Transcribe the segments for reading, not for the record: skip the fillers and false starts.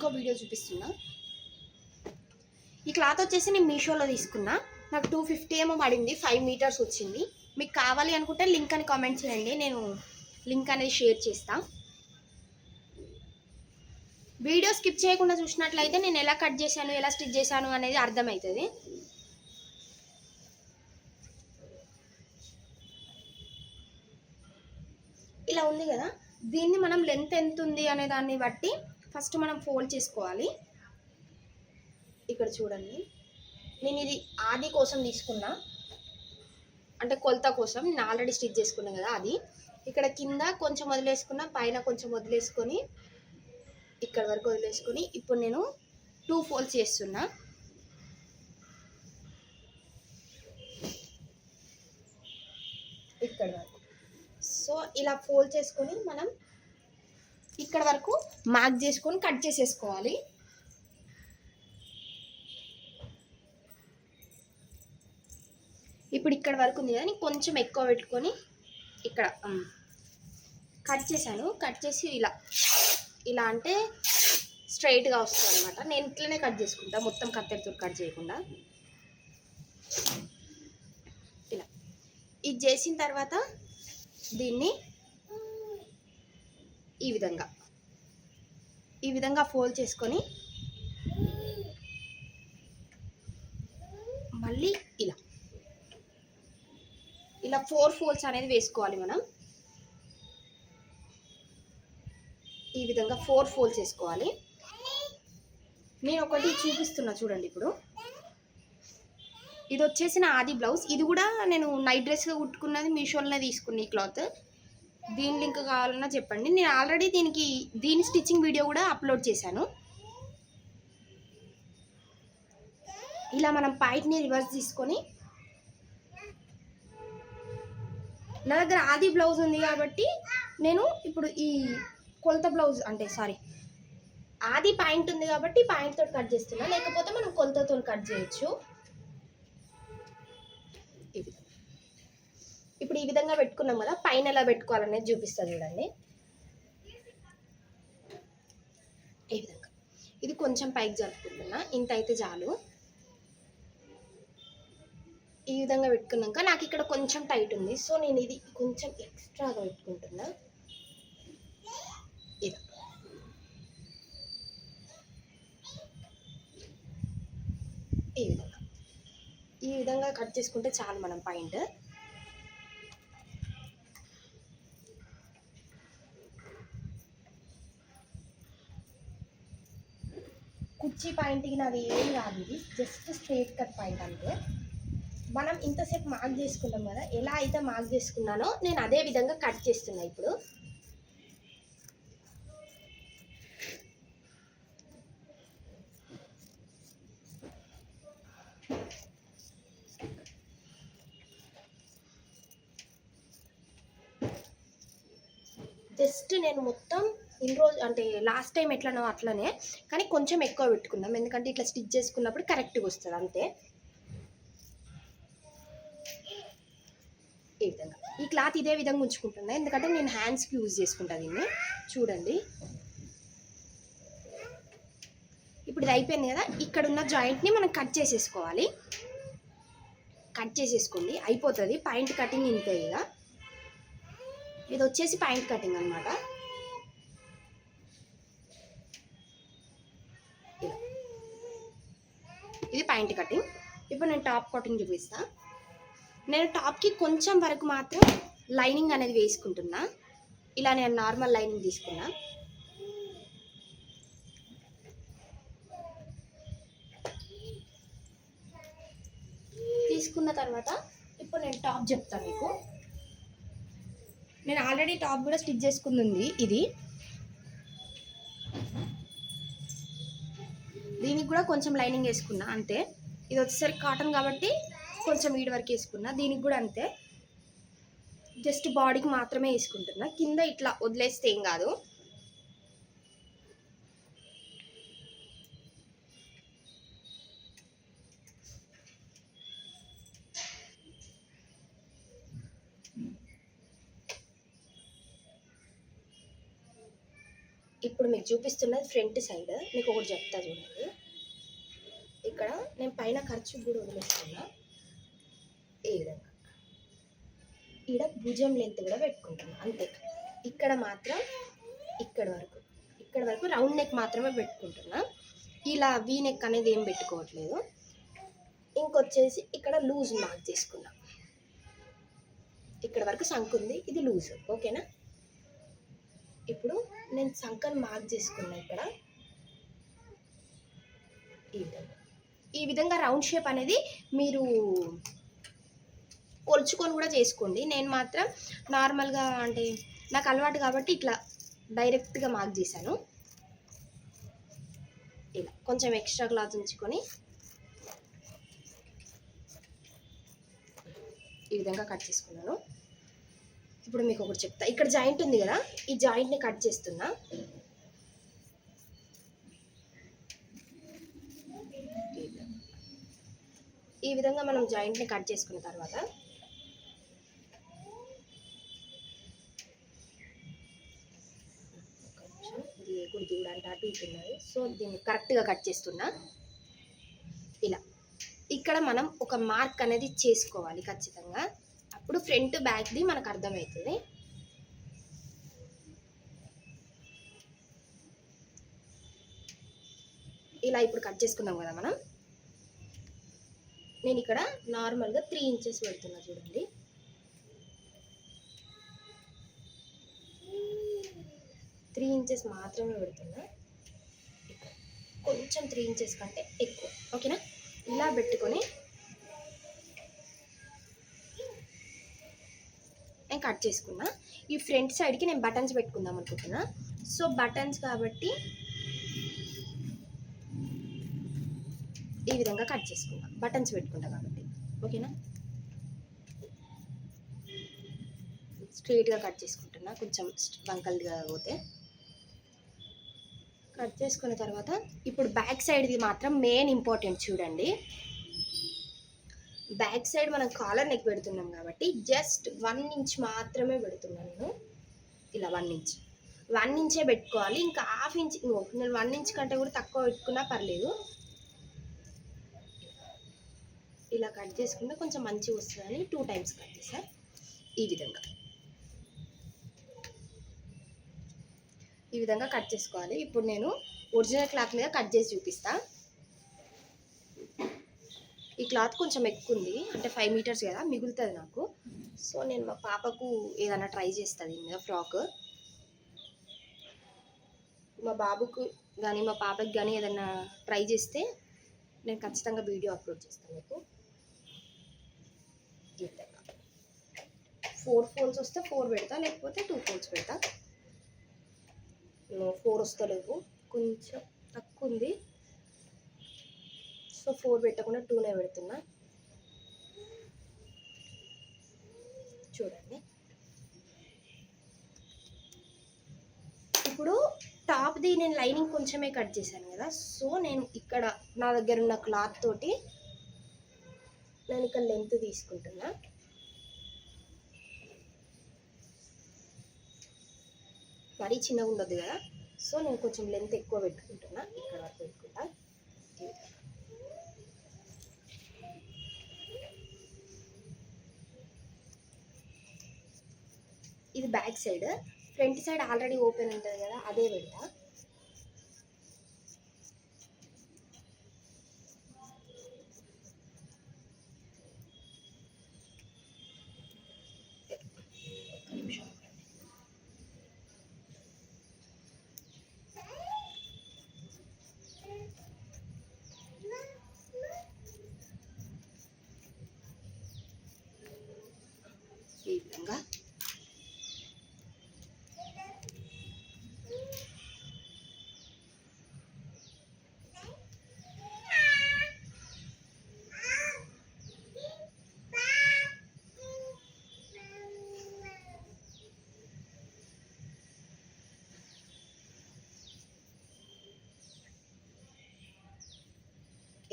ఇంకో వీడియో చూపిస్తున్నా. ఈ క్లాత్ వచ్చేసి నేను మీషోలో తీసుకున్నా. నాకు 250 ఏమో పడింది, 5 మీటర్స్ వచ్చింది. మీకు కావాలి అనుకుంటే లింక్ అని కామెంట్ చేయండి, నేను లింక్ అనేది షేర్ చేస్తా. వీడియో స్కిప్ చేయకుండా చూసినట్లయితే నేను ఎలా కట్ చేశాను, ఎలా స్టిచ్ చేశాను అనేది అర్థమవుతుంది. ఇలా ఉంది కదా, దీన్ని మనం లెంత్ ఎంత ఉంది అనే దాన్ని బట్టి ఫస్ట్ మనం ఫోల్డ్ చేసుకోవాలి. ఇక్కడ చూడండి, నేను ఇది ఆది కోసం తీసుకున్నా, అంటే కొలత కోసం. నేను ఆల్రెడీ స్టిచ్ చేసుకున్నాను కదా అది. ఇక్కడ కింద కొంచెం వదిలేసుకున్నా, పైన కొంచెం వదిలేసుకొని, ఇక్కడ వరకు వదిలేసుకొని ఇప్పుడు నేను 2 ఫోల్డ్స్ చేస్తున్నా. ఇక్కడ వరకు. సో ఇలా ఫోల్డ్ చేసుకొని మనం ఇక్కడ వరకు మార్క్ చేసుకొని కట్ చేసేసుకోవాలి. ఇప్పుడు ఇక్కడ వరకు ఉంది కదా, నేను కొంచెం ఎక్కువ పెట్టుకొని ఇక్కడ కట్ చేశాను. కట్ చేసి ఇలా ఇలా అంటే స్ట్రైట్గా వస్తుంది అనమాట. నేను ఇట్లనే కట్ చేసుకుంటా, మొత్తం కత్తెరతో కట్ చేయకుండా. ఇలా ఇది చేసిన తర్వాత దీన్ని ఈ విధంగా ఫోల్డ్ చేసుకొని మళ్ళీ ఇలా 4 ఫోల్డ్స్ అనేది వేసుకోవాలి మనం. ఈ విధంగా 4 ఫోల్డ్స్ వేసుకోవాలి. నేను ఒకటి చూపిస్తున్నా చూడండి. ఇప్పుడు ఇది వచ్చేసి నా ఆది బ్లౌజ్. ఇది కూడా నేను నైట్ డ్రెస్గా కుట్టుకున్నది, మీషోలోనే తీసుకున్న ఈ క్లాత్. దీని లింక్ కావాలన్నా చెప్పండి. నేను ఆల్రెడీ దీని స్టిచ్చింగ్ వీడియో కూడా అప్లోడ్ చేశాను. ఇలా మనం పాయింట్ని రివర్స్ తీసుకొని, నా దగ్గర ఆది బ్లౌజ్ ఉంది కాబట్టి నేను ఇప్పుడు ఈ కొలత బ్లౌజ్ ఆది పాయింట్ ఉంది కాబట్టి పాయింట్ తోటి కట్ చేస్తున్నా, లేకపోతే మనం కొలతతో కట్ చేయొచ్చు. ఇప్పుడు ఈ విధంగా పెట్టుకున్నాం కదా, పైన ఎలా పెట్టుకోవాలనేది చూపిస్తా చూడండి. ఈ విధంగా ఇది కొంచెం పైకి జరుపుకుంటున్నా, ఇంత అయితే చాలు. ఈ విధంగా పెట్టుకున్నాక నాకు ఇక్కడ కొంచెం టైట్ ఉంది, సో నేను ఇది కొంచెం ఎక్స్ట్రాగా పెట్టుకుంటున్నా. ఇది ఈ విధంగా కట్ చేసుకుంటే చాలు మనం పాయింట్. కుర్చీ పాయింట్కి నాది ఏం కాదు, ఇది జస్ట్ స్ట్రైట్ కట్ పాయింట్ అంతే. మనం ఇంతసేపు మార్క్ చేసుకుంటాం కదా, ఎలా అయితే మార్క్ చేసుకున్నానో నేను అదే విధంగా కట్ చేస్తున్నా. ఇప్పుడు జస్ట్ నేను మొత్తం రోజు అంటే లాస్ట్ టైం ఎట్లనో అట్లనే, కానీ కొంచెం ఎక్కువ పెట్టుకున్నాం, ఎందుకంటే ఇట్లా స్టిచ్ చేసుకున్నప్పుడు కరెక్ట్గా వస్తుంది అంతే. ఈ విధంగా ఈ క్లాత్ ఇదే విధంగా ఉంచుకుంటున్నా, ఎందుకంటే నేను హ్యాండ్స్కి యూజ్ చేసుకుంటా దీన్ని. చూడండి, ఇప్పుడు ఇది అయిపోయింది కదా, ఇక్కడ ఉన్న జాయింట్ని మనం కట్ చేసేసుకోవాలి. కట్ చేసేసుకోండి, అయిపోతుంది. పాయింట్ కటింగ్ ఇంతే. ఇక ఇది వచ్చేసి పాయింట్ కటింగ్ అనమాట. ఇది పాయింట్ కటింగ్. ఇప్పుడు నేను టాప్ కటింగ్ చూపిస్తా. నేను టాప్కి కొంచెం వరకు మాత్రం లైనింగ్ అనేది వేసుకుంటున్నా. ఇలా నేను నార్మల్ లైనింగ్ తీసుకున్నా. తీసుకున్న తర్వాత ఇప్పుడు నేను టాప్ చెప్తాను మీకు. నేను ఆల్రెడీ టాప్ కూడా స్టిచ్ చేసుకుంది ఇది. దీనికి కూడా కొంచెం లైనింగ్ వేసుకున్నా అంతే. ఇది వచ్చేసరికి కాటన్ కాబట్టి కొంచెం వీడి వరకు వేసుకున్నా. దీనికి కూడా అంతే, జస్ట్ బాడీకి మాత్రమే వేసుకుంటున్నా. కింద ఇట్లా వదిలేస్తే ఏం కాదు. ఇప్పుడు మీకు చూపిస్తున్నది ఫ్రంట్ సైడ్. మీకు ఒకటి చెప్తా చూడండి. ఇక్కడ నేను పైన ఖర్చు కూడా వదిలేస్తున్నా. ఈ విధంగా ఈడ భుజం లెంత్ కూడా పెట్టుకుంటాను అంతే. ఇక్కడ మాత్రం ఇక్కడ వరకు రౌండ్ నెక్ మాత్రమే పెట్టుకుంటున్నా. ఇలా వీ నెక్ అనేది ఏం పెట్టుకోవట్లేదు. ఇంకొచ్చేసి ఇక్కడ లూజ్ మార్క్ చేసుకున్నా. ఇక్కడ వరకు సంక్ ఉంది, ఇది లూజ్. ఓకేనా? ఇప్పుడు నేను సంకను మార్క్ చేసుకున్నా. ఇక్కడ ఈ విధంగా రౌండ్ షేప్ అనేది మీరు కొలుచుకొని కూడా చేసుకోండి. నేను మాత్రం నార్మల్గా అంటే నాకు అలవాటు కాబట్టి ఇట్లా డైరెక్ట్గా మార్క్ చేశాను. ఇలా కొంచెం ఎక్స్ట్రా క్లాత్ ఉంచుకొని ఈ విధంగా కట్ చేసుకున్నాను. ఇప్పుడు మీకు ఒకటి చెప్తా. ఇక్కడ జాయింట్ ఉంది కదా, ఈ జాయింట్ని కట్ చేస్తున్నా. ఈ విధంగా మనం జాయింట్ని కట్ చేసుకున్న తర్వాత ఇది గుడి దూడంటే అటు ఇటున్నది. సో దీన్ని కరెక్ట్గా కట్ చేస్తున్నా. ఇలా ఇక్కడ మనం ఒక మార్క్ అనేది చేసుకోవాలి ఖచ్చితంగా. అప్పుడు ఫ్రంట్ బ్యాక్ది మనకు అర్థమవుతుంది. ఇలా ఇప్పుడు కట్ చేసుకున్నాం కదా మనం. నేను ఇక్కడ నార్మల్గా 3 ఇంచెస్ పెడుతున్నా చూడండి. 3 ఇంచెస్ మాత్రమే పెడుతున్నా. కొంచెం 3 ఇంచెస్ కంటే ఎక్కువ. ఓకేనా? ఇలా పెట్టుకొని నేను కట్ చేసుకున్నా. ఈ ఫ్రంట్ సైడ్కి నేను బటన్స్ పెట్టుకుందాం అనుకుంటున్నా. సో బటన్స్ కాబట్టి ఈ విధంగా కట్ చేసుకున్నా. బటన్స్ పెట్టుకుంటా కాబట్టి. ఓకేనా? స్ట్రైట్గా కట్ చేసుకుంటున్నా, కొంచెం వంకల్గా పోతే. కట్ చేసుకున్న తర్వాత ఇప్పుడు బ్యాక్ సైడ్ది మాత్రం మెయిన్ ఇంపార్టెంట్ చూడండి. బ్యాక్ సైడ్ మనం కాలర్ నెక్ పెడుతున్నాం కాబట్టి జస్ట్ 1 ఇంచ్ మాత్రమే పెడుతున్నాను నేను. ఇలా 1 ఇంచే పెట్టుకోవాలి. ఇంకా హాఫ్ ఇంచ్, నేను 1 ఇంచ్ కంటే కూడా తక్కువ పెట్టుకున్నా పర్లేదు. ఇలా కట్ చేసుకుంటే కొంచెం మంచిగా వస్తుందని 2 టైమ్స్ కట్ చేసా. ఈ విధంగా కట్ చేసుకోవాలి. ఇప్పుడు నేను ఒరిజినల్ క్లాత్ మీద కట్ చేసి చూపిస్తా. ఈ క్లాత్ కొంచెం ఎక్కువ ఉంది, అంటే 5 మీటర్స్ కదా, మిగులుతుంది నాకు. సో నేను మా పాపకు ఏదైనా ట్రై చేస్తాను దీని మీద ఫ్రాక్. మా బాబుకు కానీ మా పాపకి కానీ ఏదైనా ట్రై చేస్తే నేను ఖచ్చితంగా వీడియో అప్లోడ్ చేస్తాను మీకు. 4 ఫోల్డ్స్ వస్తే 4 పెడతా, లేకపోతే 2 ఫోల్డ్స్ పెడతా. 4 వస్తలేవు, కొంచెం తక్కువ ఉంది. సో 4 పెట్టకుండా 2నే పెడుతున్నా. చూడండి. ఇప్పుడు టాప్ది నేను లైనింగ్ కొంచెమే కట్ చేశాను కదా. సో నేను ఇక్కడ నా దగ్గర ఉన్న క్లాత్ తోటి నేను ఇక్కడ లెంత్ తీసుకుంటున్నా. మరీ చిన్నగా ఉండదు కదా. సో నేను కొంచెం లెంత్ ఎక్కువ పెట్టుకుంటున్నా. ఇక్కడ వరకు పెట్టుకుంటా. ఇది back side. Front side already open ఉంటుంది కదా, అదే పెడతా.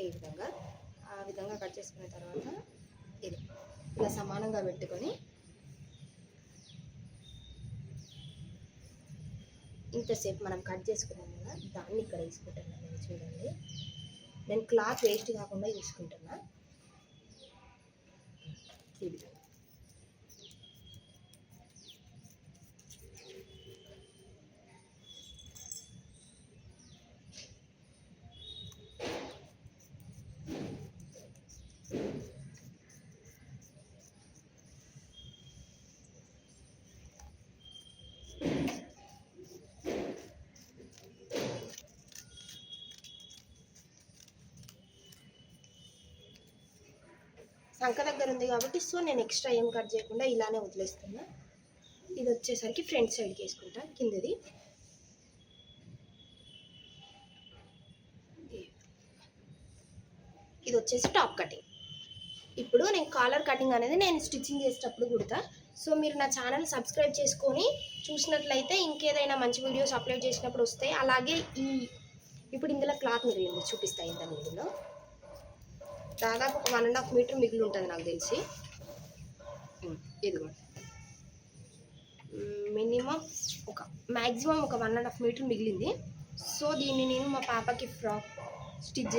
ఈ విధంగా ఆ విధంగా కట్ చేసుకున్న తర్వాత ఇది ఇలా సమానంగా పెట్టుకొని ఇంతసేపు మనం కట్ చేసుకున్నాం కదా, దాన్ని ఇక్కడ వేసుకుంటున్నాను నేను. చూడండి, నేను క్లాత్ వేస్ట్ కాకుండా తీసుకుంటున్నా. ఇది సంక దగ్గర ఉంది కాబట్టి సో నేను ఎక్స్ట్రా ఏం కట్ చేయకుండా ఇలానే వదిలేస్తున్నా. ఇది వచ్చేసరికి ఫ్రంట్ సైడ్కి వేసుకుంటా, కిందది. ఇది వచ్చేసి టాప్ కటింగ్. ఇప్పుడు నేను కాలర్ కటింగ్ అనేది నేను స్టిచ్చింగ్ చేసేటప్పుడు కుడతా. సో మీరు నా ఛానల్ సబ్స్క్రైబ్ చేసుకొని చూసినట్లయితే ఇంకేదైనా మంచి వీడియోస్ అప్లోడ్ చేసినప్పుడు వస్తాయి. అలాగే ఇప్పుడు ఇందులో క్లాత్ మిగిలింది, చూపిస్తాయి. ఇంత మిగిలిందో దాదాపు ఒక 1.5 మీటర్ మిగిలి ఉంటుంది నాకు తెలిసి. ఇదిగోండి, మినిమం మ్యాక్సిమం ఒక 1.5 మీటర్ మిగిలింది. సో దీన్ని నేను మా పాపకి ఫ్రాక్ స్టిచ్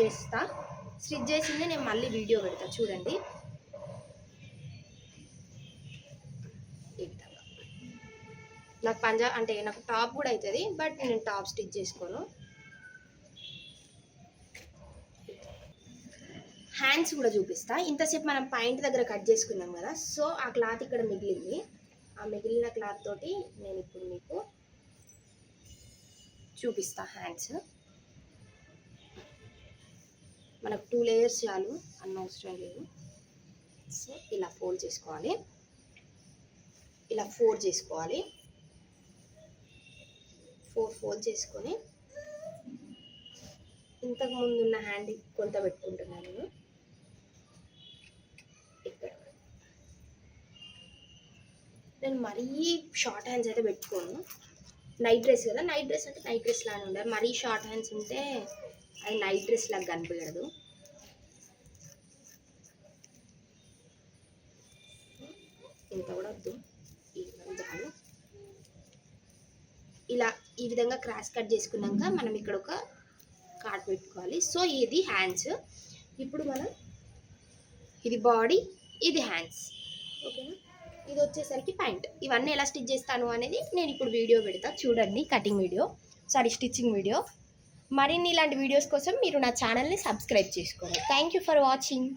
చేసింది నేను మళ్ళీ వీడియో పెడతా, చూడండి. ఈ విధంగా నాకు నాకు టాప్ కూడా అవుతుంది, బట్ నేను టాప్ స్టిచ్ చేసుకోను. హ్యాండ్స్ కూడా చూపిస్తా. ఇంతసేపు మనం పాయింట్ దగ్గర కట్ చేసుకున్నాం కదా, సో ఆ క్లాత్ ఇక్కడ మిగిలింది. ఆ మిగిలిన క్లాత్ తోటి నేను ఇప్పుడు మీకు చూపిస్తా. హ్యాండ్స్ మనకు 2 లేయర్స్ చాలు, అనవసరం లేదు. సో ఇలా ఫోల్డ్ చేసుకోవాలి, ఇలా 4 చేసుకోవాలి. 4 ఫోల్డ్ చేసుకొని ఇంతకు ముందు ఉన్న హ్యాండ్ కొలత పెట్టుకుంటున్నాను నేను. ఇక్కడ నేను మరీ షార్ట్ హ్యాండ్స్ అయితే పెట్టుకోను. నైట్ డ్రెస్ కదా, నైట్ డ్రెస్ అంటే నైట్ డ్రెస్ లానే ఉండాలి. మరీ షార్ట్ హ్యాండ్స్ ఉంటే అది నైట్ డ్రెస్ లాగా కనిపించదు. ఇంత కూడా వద్దు, చాలు. ఇలా ఈ విధంగా క్రాస్ కట్ చేసుకున్నాక మనం ఇక్కడ ఒక కార్డ్ పెట్టుకోవాలి. సో ఇది హ్యాండ్స్. ఇప్పుడు మనం ఇది బాడీ, ఇది హ్యాండ్స్, ఓకేనా. ఇది వచ్చేసరికి ప్యాంట్. ఇవన్నీ ఎలా స్టిచ్ చేస్తాను అనేది నేను ఇప్పుడు వీడియో పెడతా, చూడండి. Stitching video. మరిన్ని ఇలాంటి వీడియోస్ కోసం మీరు నా ఛానల్ని సబ్స్క్రైబ్ చేసుకోండి. Thank you for watching.